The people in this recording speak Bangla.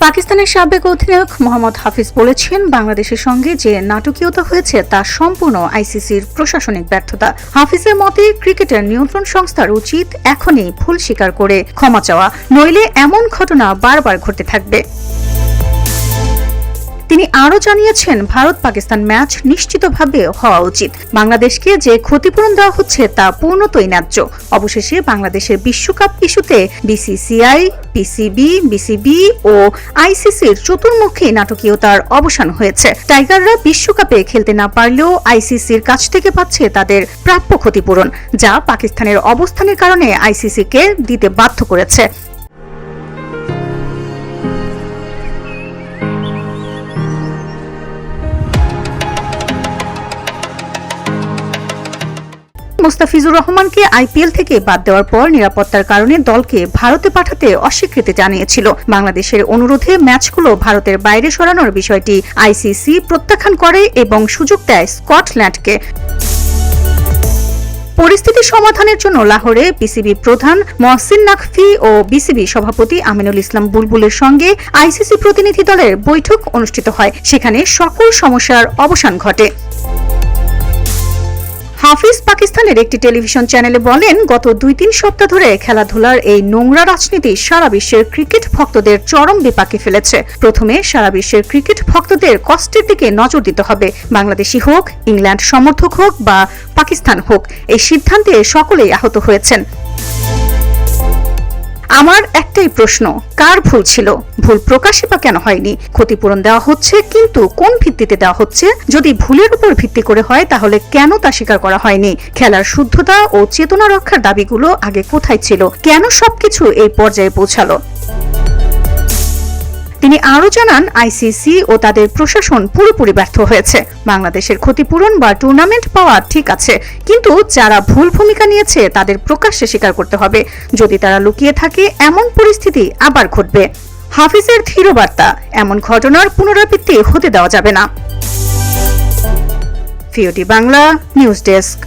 পাকিস্তানের সাবেক অধিনায়ক মোহাম্মদ হাফিজ বলেছেন, বাংলাদেশের সঙ্গে যে নাটকীয়তা হয়েছে তা সম্পূর্ণ আইসিসির প্রশাসনিক ব্যর্থতা। হাফিজের মতে, ক্রিকেটের নিয়ন্ত্রণ সংস্থার উচিত এখনই ভুল স্বীকার করে ক্ষমা চাওয়া, নইলে এমন ঘটনা বারবার ঘটতে থাকবে। তিনি আরও জানিয়েছেন, ভারত পাকিস্তান ম্যাচ নিশ্চিতভাবে হওয়া উচিত। বাংলাদেশকে যে ক্ষতিপূরণ দেওয়া হচ্ছে তা পূর্ণতই ন্যায্য। অবশেষে বাংলাদেশের বিশ্বকাপ ইস্যুতে বিসিসিআই, পিসিবি, বিসিবি ও আইসিসির চতুর্মুখী নাটকীয়তার অবসান হয়েছে। টাইগাররা বিশ্বকাপে খেলতে না পারলেও আইসিসির কাছ থেকে পাচ্ছে তাদের প্রাপ্য ক্ষতিপূরণ, যা পাকিস্তানের অবস্থানের কারণে আইসিসিকে দিতে বাধ্য করেছে। মুস্তাফিজুর রহমানকে আইপিএল থেকে বাদ দেওয়ার পর নিরাপত্তার কারণে দলকে ভারতে পাঠাতে অস্বীকৃতি জানিয়েছিল। বাংলাদেশের অনুরোধে ম্যাচগুলো ভারতের বাইরে সরানোর বিষয়টি আইসিসি প্রত্যাখ্যান করে এবং সুযোগ দেয় স্কটল্যান্ডকে। পরিস্থিতি সমাধানের জন্য লাহোরে বিসিবি প্রধান মহসিন নাকভি ও বিসিবি সভাপতি আমিনুল ইসলাম বুলবুলের সঙ্গে আইসিসি প্রতিনিধি দলের বৈঠক অনুষ্ঠিত হয়। সেখানে সকল সমস্যার অবসান ঘটে। হাফিজ পাকিস্তানের একটি টেলিভিশন চ্যানেলে বলেন, গত ২-৩ সপ্তাহ ধরে খেলাধুলার এই নোংরা রাজনীতি সারা বিশ্বের ক্রিকেট ভক্তদের চরম বিপাকে ফেলেছে। প্রথমে সারা বিশ্বের ক্রিকেট ভক্তদের কষ্টের দিকে নজর দিতে হবে। বাংলাদেশি হোক, ইংল্যান্ড সমর্থক হোক বা পাকিস্তান হোক, এই সিদ্ধান্তে সকলেই আহত হয়েছেন। আমার একটাই প্রশ্ন, কার ভুল ছিল? ভুল প্রকাশই বা কেন হয়নি? ক্ষতিপূরণ দেওয়া হচ্ছে, কিন্তু কোন ভিত্তিতে দেওয়া হচ্ছে? যদি ভুলের উপর ভিত্তি করে হয়, তাহলে কেন তা স্বীকার করা হয়নি? খেলার শুদ্ধতা ও চেতনা রক্ষার দাবিগুলো আগে কোথায় ছিল? কেন সবকিছু এই পর্যায়ে পৌঁছালো? তিনি আরও জানান, আইসিসি ও তাদের প্রশাসন পুরোপুরি ব্যর্থ হয়েছে। বাংলাদেশের ক্ষতিপূরণ বা টুর্নামেন্ট পাওয়া ঠিক আছে, কিন্তু যারা ভুল ভূমিকা নিয়েছে তাদের প্রকাশ্যে স্বীকার করতে হবে। যদি তারা লুকিয়ে থাকে, এমন পরিস্থিতি আবার ঘটবে। হাফিজের দৃঢ় বার্তা, এমন ঘটনার পুনরাবৃত্তি হতে দেওয়া যাবে না। ভিওটি বাংলা নিউজ ডেস্ক।